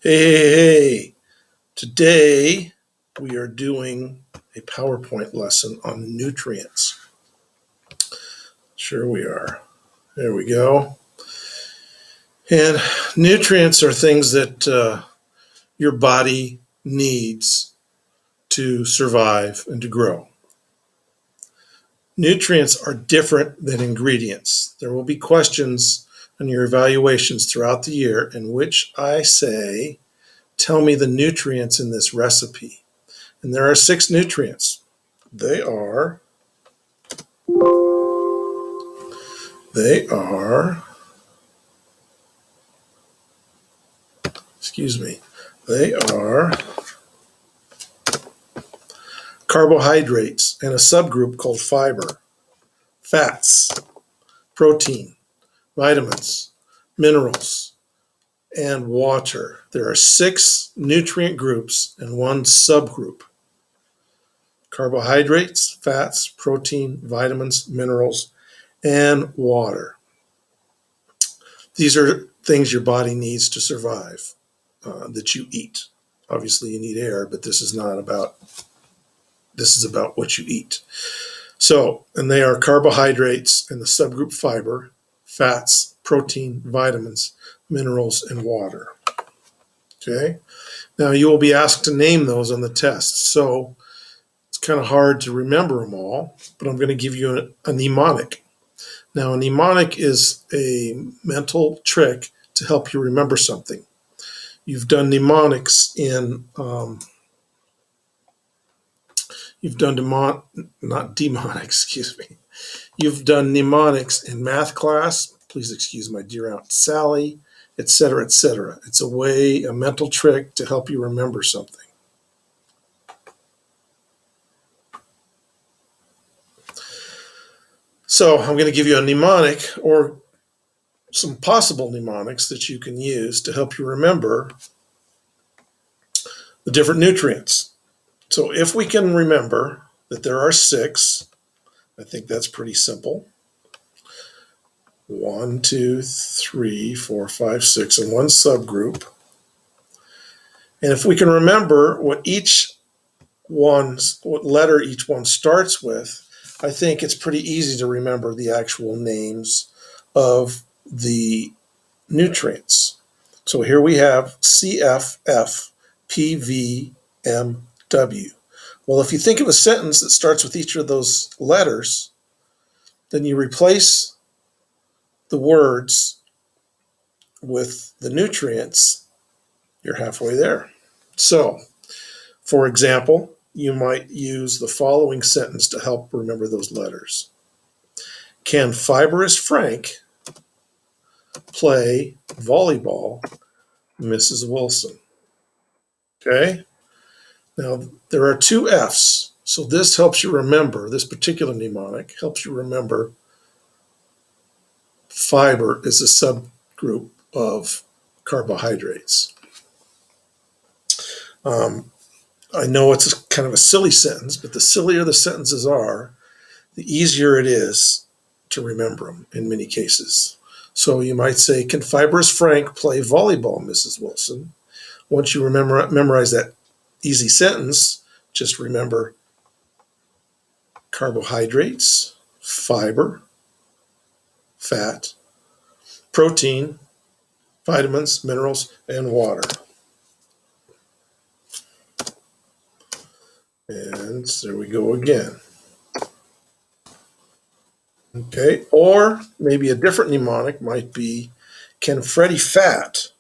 Hey. Today we are doing a PowerPoint lesson on nutrients. Sure we are. There we go. And nutrients are things that your body needs to survive and to grow. Nutrients are different than ingredients. There will be questions on your evaluations throughout the year in which I say, tell me the nutrients in this recipe. And there are 6 nutrients. They are, excuse me, they are carbohydrates and a subgroup called fiber, fats, protein, vitamins, minerals, and water. There are 6 nutrient groups and 1 subgroup. Carbohydrates, fats, protein, vitamins, minerals, and water. These are things your body needs to survive, that you eat. Obviously, you need air, but this is about what you eat. So, and they are carbohydrates and the subgroup fiber, fats, protein, vitamins, minerals, and water. Okay. Now you will be asked to name those on the test. So it's kind of hard to remember them all, but I'm going to give you a mnemonic. Now, a mnemonic is a mental trick to help you remember something. You've done mnemonics in, not demonic, excuse me. You've done mnemonics in math class. Please excuse my dear Aunt Sally, etc., etc. It's a mental trick to help you remember something. So I'm going to give you a mnemonic or some possible mnemonics that you can use to help you remember the different nutrients. So if we can remember that there are 6, I think that's pretty simple. 1, 2, 3, 4, 5, 6, and 1 subgroup. And if we can remember what letter each one starts with, I think it's pretty easy to remember the actual names of the nutrients. So here we have CFFPVMW. Well, if you think of a sentence that starts with each of those letters, then you replace the words with the nutrients, you're halfway there. So, for example, you might use the following sentence to help remember those letters. Can fibrous Frank play volleyball, Mrs. Wilson? Okay. Now, there are 2 F's. So this helps you remember, this particular mnemonic helps you remember fiber is a subgroup of carbohydrates. I know it's kind of a silly sentence, but the sillier the sentences are, the easier it is to remember them in many cases. So you might say, can fibrous Frank play volleyball, Mrs. Wilson? Once you memorize that easy sentence, just remember carbohydrates, fiber, fat, protein, vitamins, minerals, and water. And there we go again. Okay, or maybe a different mnemonic might be, can Freddie Fat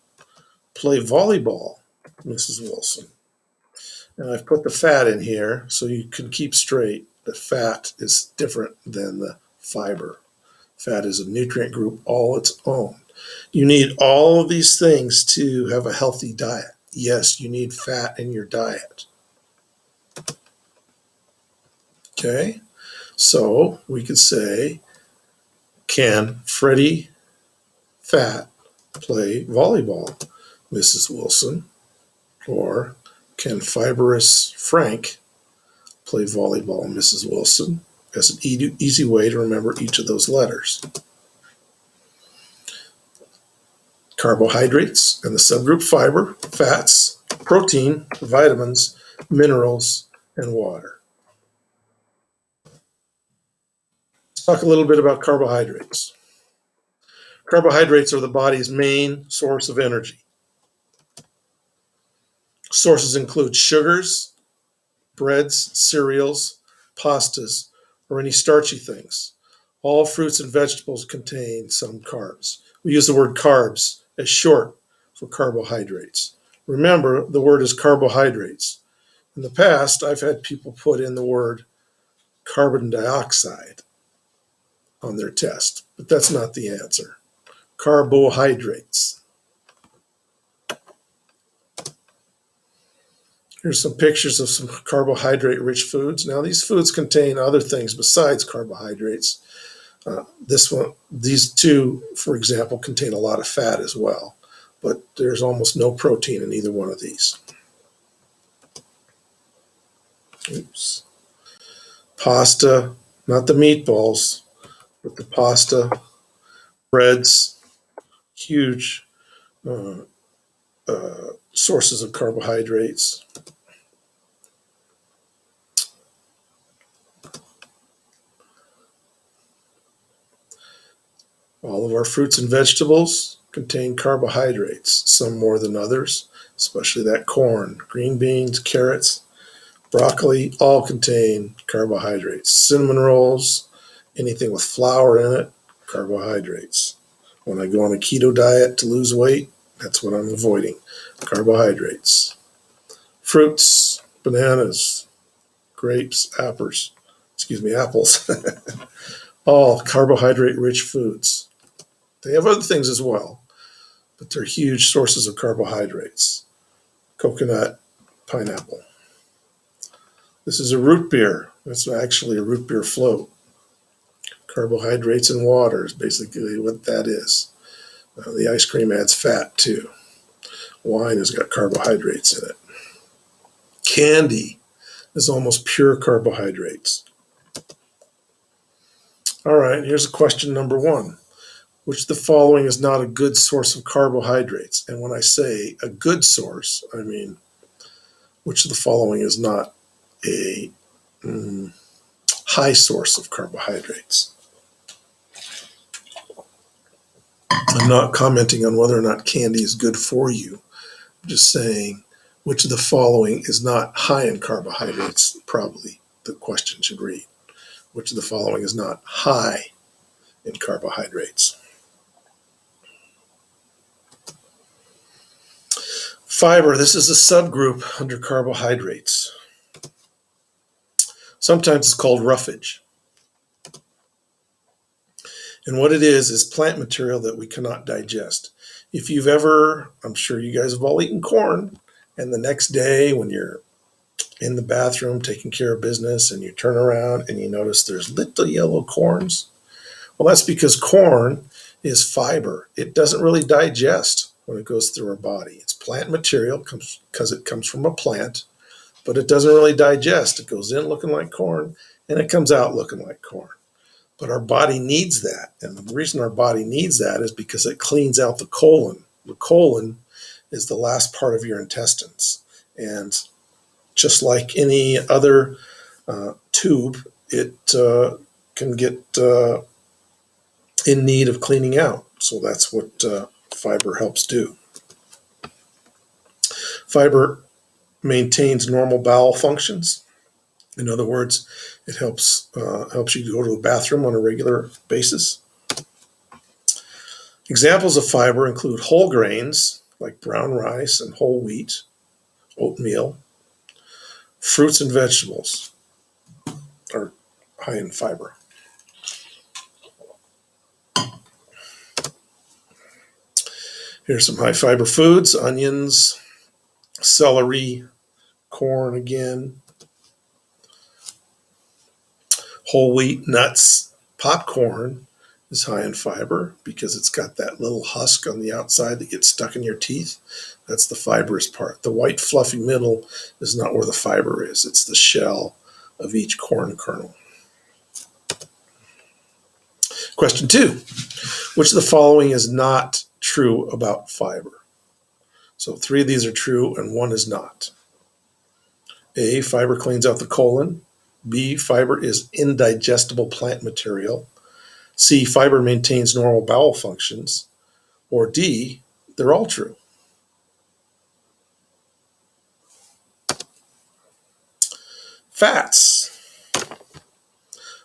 play volleyball, Mrs. Wilson? And I've put the fat in here so you can keep straight that fat is different than the fiber. Fat is a nutrient group all its own. You need all of these things to have a healthy diet. Yes, you need fat in your diet. Okay, so we could say, can Freddie Fat play volleyball, Mrs. Wilson? Or can fibrous Frank play volleyball, Mrs. Wilson? That's an easy way to remember each of those letters. carbohydrates, and the subgroup fiber, fats, protein, vitamins, minerals, and water. Let's talk a little bit about carbohydrates. Carbohydrates are the body's main source of energy. Sources include sugars, breads, cereals, pastas, or any starchy things. All fruits and vegetables contain some carbs. We use the word carbs as short for carbohydrates. Remember, the word is carbohydrates. In the past, I've had people put in the word carbon dioxide on their test, but that's not the answer. Carbohydrates. Here's some pictures of some carbohydrate-rich foods. Now, these foods contain other things besides carbohydrates. These two, for example, contain a lot of fat as well, but there's almost no protein in either one of these. Oops. Pasta, not the meatballs, but the pasta, breads, huge uh, sources of carbohydrates. All of our fruits and vegetables contain carbohydrates, some more than others, especially that corn, green beans, carrots, broccoli, all contain carbohydrates. Cinnamon rolls, anything with flour in it, carbohydrates. When I go on a keto diet to lose weight, that's what I'm avoiding, carbohydrates. Fruits, bananas, grapes, apples, all carbohydrate-rich foods. They have other things as well, but they're huge sources of carbohydrates. Coconut, pineapple. This is a root beer. It's actually a root beer float. Carbohydrates and water is basically what that is. The ice cream adds fat too. Wine has got carbohydrates in it. Candy is almost pure carbohydrates. All right, here's question number 1. Which of the following is not a good source of carbohydrates? And when I say a good source, I mean which of the following is not a high source of carbohydrates? I'm not commenting on whether or not candy is good for you. I'm just saying which of the following is not high in carbohydrates, probably the question should read. Which of the following is not high in carbohydrates? Fiber, this is a subgroup under carbohydrates. Sometimes it's called roughage. And what it is plant material that we cannot digest. If you've ever, I'm sure you guys have all eaten corn, and the next day when you're in the bathroom taking care of business and you turn around and you notice there's little yellow corns, well, that's because corn is fiber. It doesn't really digest when it goes through our body. It's plant material because it comes from a plant, but it doesn't really digest. It goes in looking like corn and it comes out looking like corn. But our body needs that. And the reason our body needs that is because it cleans out the colon. The colon is the last part of your intestines. And just like any other tube, it can get in need of cleaning out. So that's what fiber helps do. Fiber maintains normal bowel functions. In other words, it helps you go to the bathroom on a regular basis. Examples of fiber include whole grains like brown rice and whole wheat, oatmeal. Fruits and vegetables are high in fiber. Here's some high fiber foods: onions, celery, corn again, whole wheat, nuts. Popcorn is high in fiber because it's got that little husk on the outside that gets stuck in your teeth. That's the fibrous part. The white fluffy middle is not where the fiber is. It's the shell of each corn kernel. Question 2. Which of the following is not true about fiber? So 3 of these are true and 1 is not. A, fiber cleans out the colon. B, fiber is indigestible plant material. C, fiber maintains normal bowel functions. Or D, they're all true. Fats.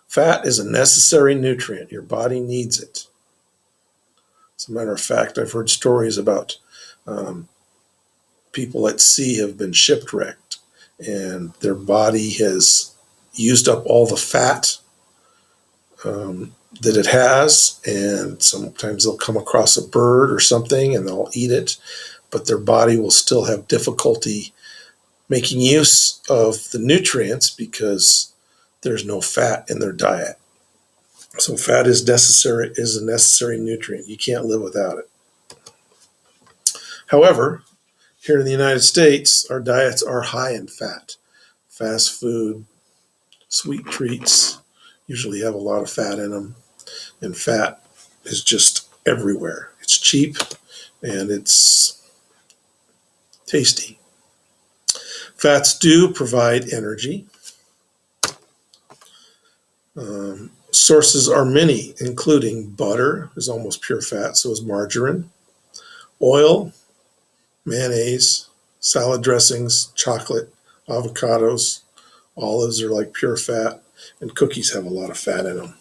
Fat is a necessary nutrient. Your body needs it. As a matter of fact, I've heard stories about people at sea have been shipwrecked and their body has used up all the fat that it has, and sometimes they'll come across a bird or something and they'll eat it, but their body will still have difficulty making use of the nutrients because there's no fat in their diet. So fat is a necessary nutrient. You can't live without it. However, here in the United States, our diets are high in fat. Fast food, sweet treats usually have a lot of fat in them, and fat is just everywhere. It's cheap and it's tasty. Fats do provide energy. Sources are many, including butter is almost pure fat, so is margarine, oil, mayonnaise, salad dressings, chocolate, avocados, olives are like pure fat, and cookies have a lot of fat in them.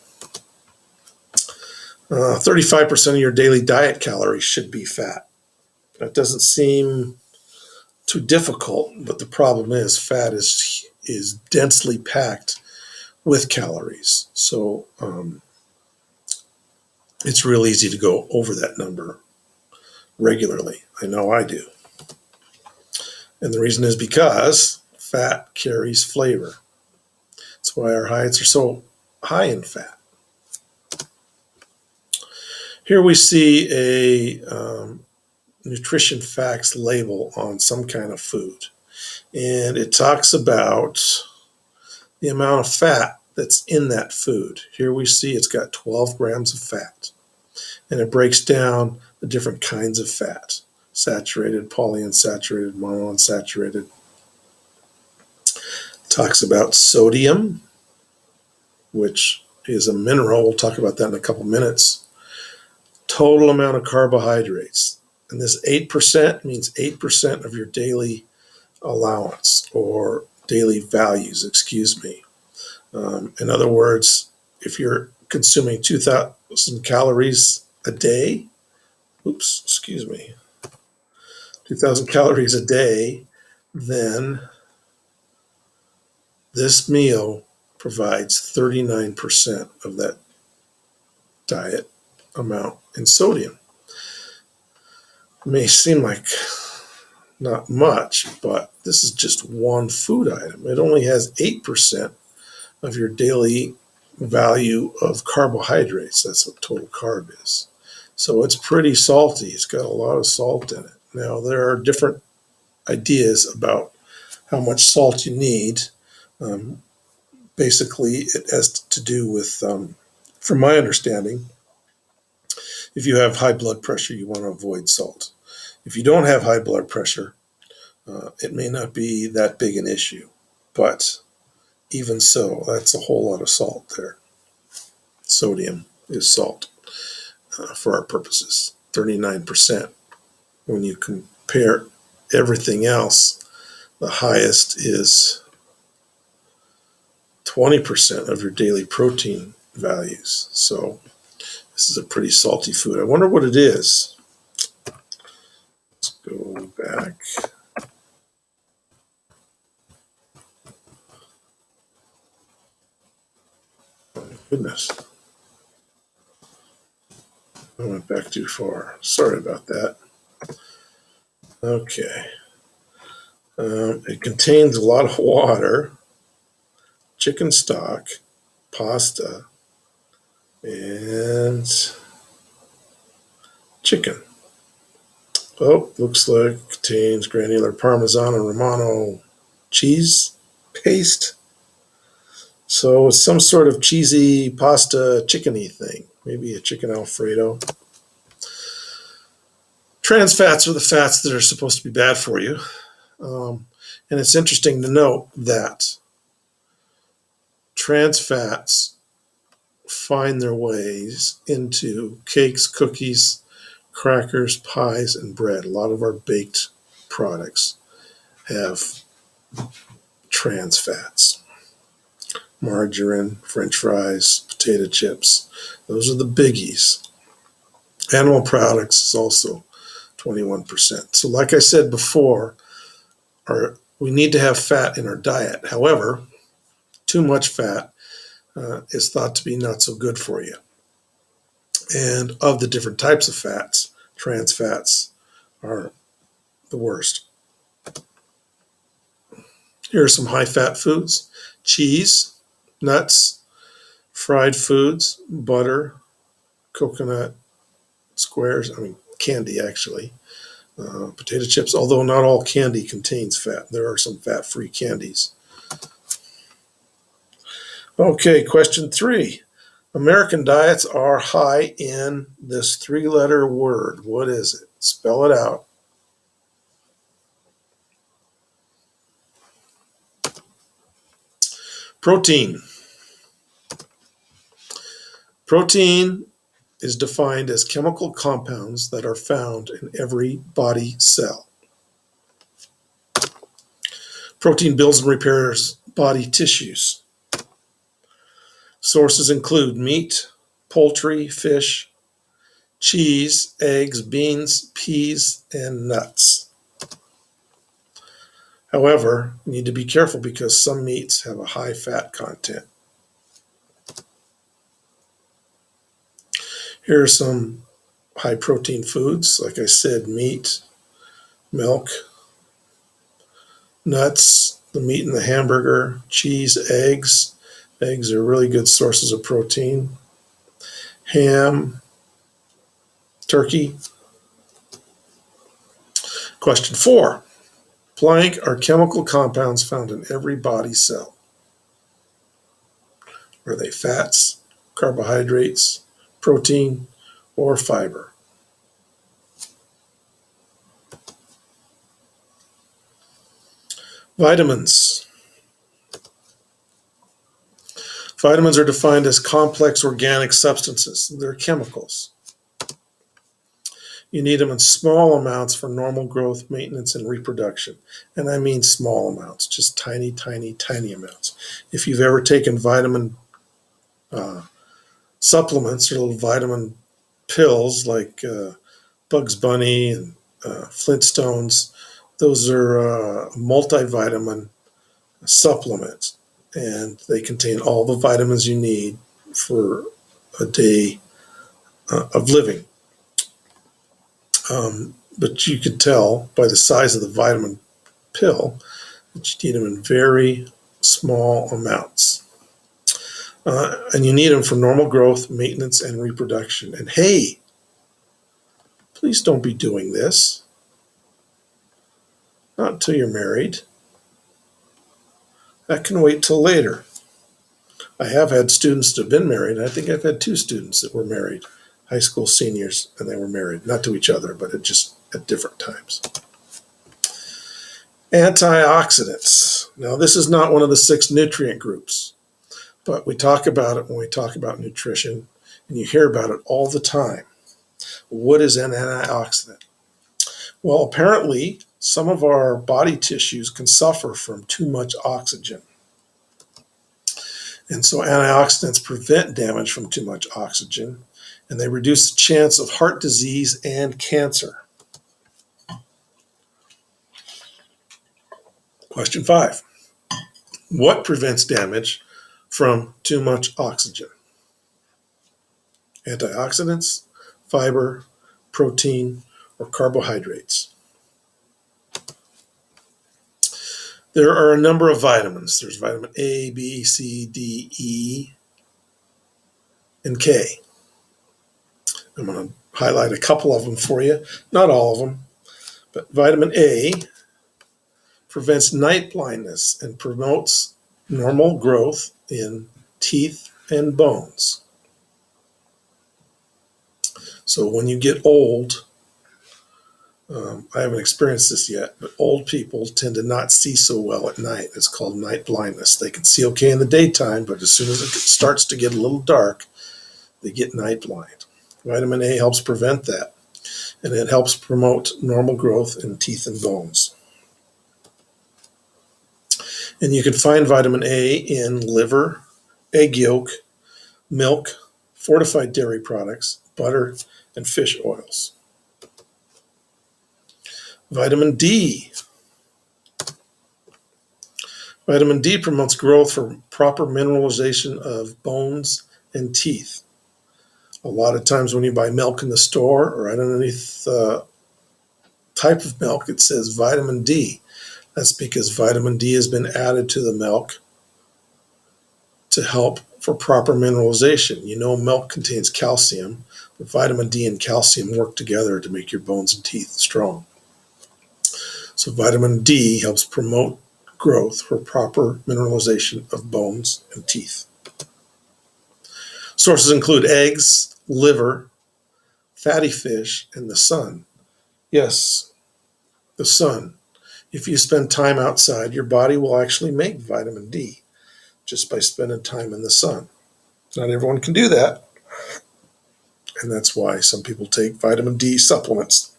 35% of your daily diet calories should be fat. That doesn't seem too difficult, but the problem is fat is densely packed with calories. So it's real easy to go over that number regularly. I know I do. And the reason is because fat carries flavor. That's why our diets are so high in fat. Here we see a nutrition facts label on some kind of food. And it talks about the amount of fat that's in that food. Here we see it's got 12 grams of fat. And it breaks down the different kinds of fat: saturated, polyunsaturated, monounsaturated. It talks about sodium, which is a mineral. We'll talk about that in a couple minutes. Total amount of carbohydrates. And this 8% means 8% of your daily allowance or daily values, excuse me. In other words, if you're consuming 2,000 calories a day, 2,000 calories a day, then this meal provides 39% of that diet amount in sodium. It may seem like not much, but this is just one food item. It only has 8% of your daily value of carbohydrates. That's what total carb is. So it's pretty salty. It's got a lot of salt in it. Now, there are different ideas about how much salt you need. Basically, it has to do with, from my understanding, if you have high blood pressure, you want to avoid salt. If you don't have high blood pressure, it may not be that big an issue. But even so, that's a whole lot of salt there. Sodium is salt for our purposes, 39%. When you compare everything else, the highest is 20% of your daily protein values. So this is a pretty salty food. I wonder what it is. Let's go back. Oh my goodness. I went back too far. Sorry about that. Okay. It contains a lot of water, chicken stock, pasta, and chicken. Oh, looks like it contains granular Parmesan and Romano cheese paste. So it's some sort of cheesy pasta chickeny thing. maybe a chicken Alfredo. Trans fats are the fats that are supposed to be bad for you. And it's interesting to note that trans fats find their ways into cakes, cookies, crackers, pies, and bread. A lot of our baked products have trans fats. Margarine, French fries, potato chips. Those are the biggies. Animal products is also 21%. So like I said before, we need to have fat in our diet. However, too much fat is thought to be not so good for you. And of the different types of fats, trans fats are the worst. Here are some high-fat foods: cheese, nuts, fried foods, butter, coconut squares, candy actually, potato chips, although not all candy contains fat. There are some fat-free candies. Okay, question 3. American diets are high in this 3-letter word. What is it? Spell it out. Protein. Protein is defined as chemical compounds that are found in every body cell. Protein builds and repairs body tissues. Sources include meat, poultry, fish, cheese, eggs, beans, peas, and nuts. However, you need to be careful because some meats have a high fat content. Here are some high protein foods. Like I said, meat, milk, nuts, the meat in the hamburger, cheese, eggs. Eggs are really good sources of protein. Ham, turkey. Question 4. Blank are chemical compounds found in every body cell. Are they fats, carbohydrates, protein, or fiber? Vitamins. Vitamins are defined as complex organic substances. They're chemicals. You need them in small amounts for normal growth, maintenance, and reproduction. And I mean small amounts, just tiny, tiny, tiny amounts. If you've ever taken vitamin supplements or little vitamin pills like Bugs Bunny and Flintstones, those are multivitamin supplements, and they contain all the vitamins you need for a day of living. But you could tell by the size of the vitamin pill that you need them in very small amounts. And you need them for normal growth, maintenance, and reproduction. And hey, please don't be doing this. Not until you're married. That can wait till later. I have had students that have been married. I think I've had 2 students that were married, high school seniors, and they were married, not to each other, but at different times. Antioxidants. Now, this is not one of the 6 nutrient groups, but we talk about it when we talk about nutrition, and you hear about it all the time. What is an antioxidant? Well, apparently, some of our body tissues can suffer from too much oxygen. And so antioxidants prevent damage from too much oxygen, and they reduce the chance of heart disease and cancer. Question 5. What prevents damage from too much oxygen? Antioxidants, fiber, protein, or carbohydrates? There are a number of vitamins. There's vitamin A, B, C, D, E, and K. I'm going to highlight a couple of them for you, not all of them. But vitamin A prevents night blindness and promotes normal growth in teeth and bones. So when you get old, I haven't experienced this yet, but old people tend to not see so well at night. It's called night blindness. They can see okay in the daytime, but as soon as it starts to get a little dark, they get night blind. Vitamin A helps prevent that, and it helps promote normal growth in teeth and bones. And you can find vitamin A in liver, egg yolk, milk, fortified dairy products, butter, and fish oils. Vitamin D. Vitamin D promotes growth for proper mineralization of bones and teeth. A lot of times when you buy milk in the store or underneath the type of milk, it says vitamin D. That's because vitamin D has been added to the milk to help for proper mineralization. You know, milk contains calcium, but vitamin D and calcium work together to make your bones and teeth strong. So vitamin D helps promote growth for proper mineralization of bones and teeth. Sources include eggs, liver, fatty fish, and the sun. Yes, the sun. If you spend time outside, your body will actually make vitamin D just by spending time in the sun. Not everyone can do that, and that's why some people take vitamin D supplements.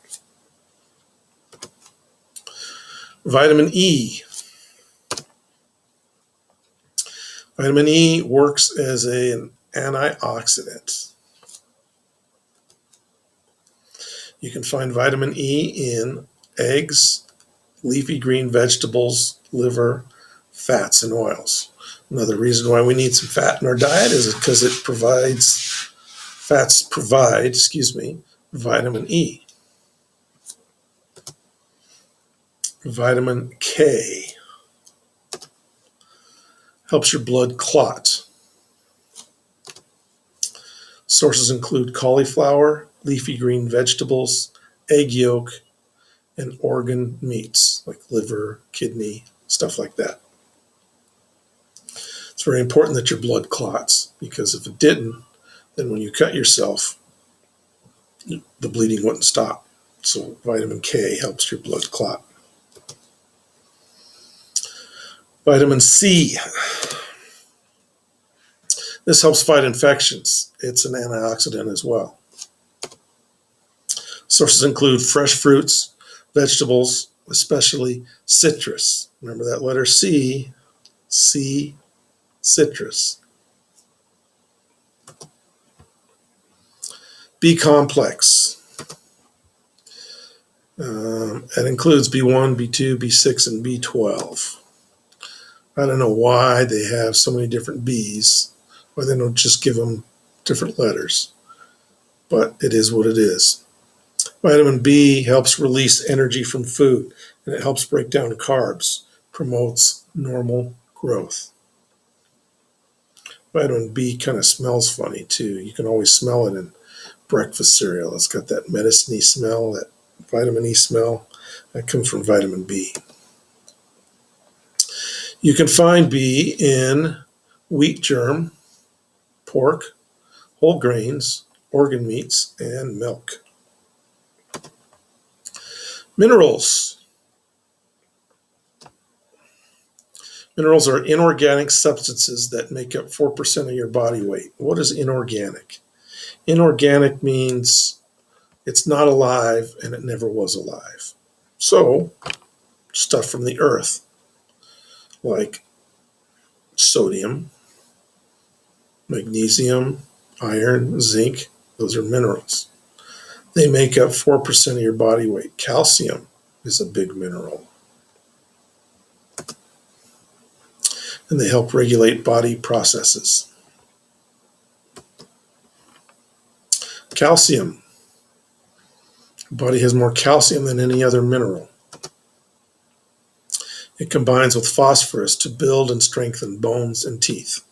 Vitamin E. Vitamin E works as an antioxidant. You can find vitamin E in eggs, leafy green vegetables, liver, fats, and oils. Another reason why we need some fat in our diet is because fats provide, vitamin E. Vitamin K helps your blood clot. Sources include cauliflower, leafy green vegetables, egg yolk, and organ meats like liver, kidney, stuff like that. It's very important that your blood clots because if it didn't, then when you cut yourself, the bleeding wouldn't stop. So vitamin K helps your blood clot. Vitamin C. This helps fight infections. It's an antioxidant as well. Sources include fresh fruits, vegetables, especially citrus. Remember that letter C, citrus. B complex. That includes B1, B2, B6, and B12. I don't know why they have so many different Bs, why they don't just give them different letters, but it is what it is. Vitamin B helps release energy from food, and it helps break down carbs, promotes normal growth. Vitamin B kind of smells funny too. You can always smell it in breakfast cereal. It's got that medicine-y smell, that vitamin E smell. That comes from vitamin B. You can find B in wheat germ, pork, whole grains, organ meats, and milk. Minerals. Minerals are inorganic substances that make up 4% of your body weight. What is inorganic? Inorganic means it's not alive and it never was alive. So, stuff from the earth, like sodium, magnesium, iron, zinc, those are minerals. They make up 4% of your body weight. Calcium is a big mineral. And they help regulate body processes. Calcium. The body has more calcium than any other mineral. It combines with phosphorus to build and strengthen bones and teeth.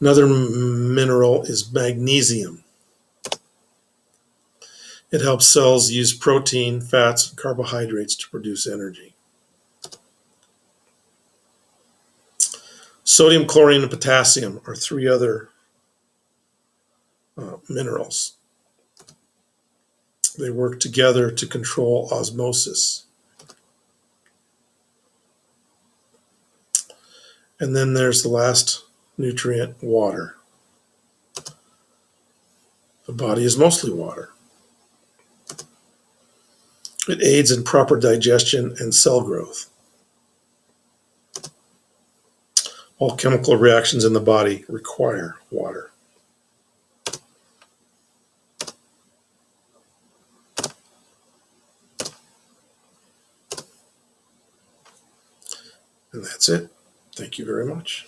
Another mineral is magnesium. It helps cells use protein, fats, and carbohydrates to produce energy. Sodium, chlorine, and potassium are three other minerals. They work together to control osmosis. And then there's the last nutrient, water. The body is mostly water. It aids in proper digestion and cell growth. All chemical reactions in the body require water. And that's it. Thank you very much.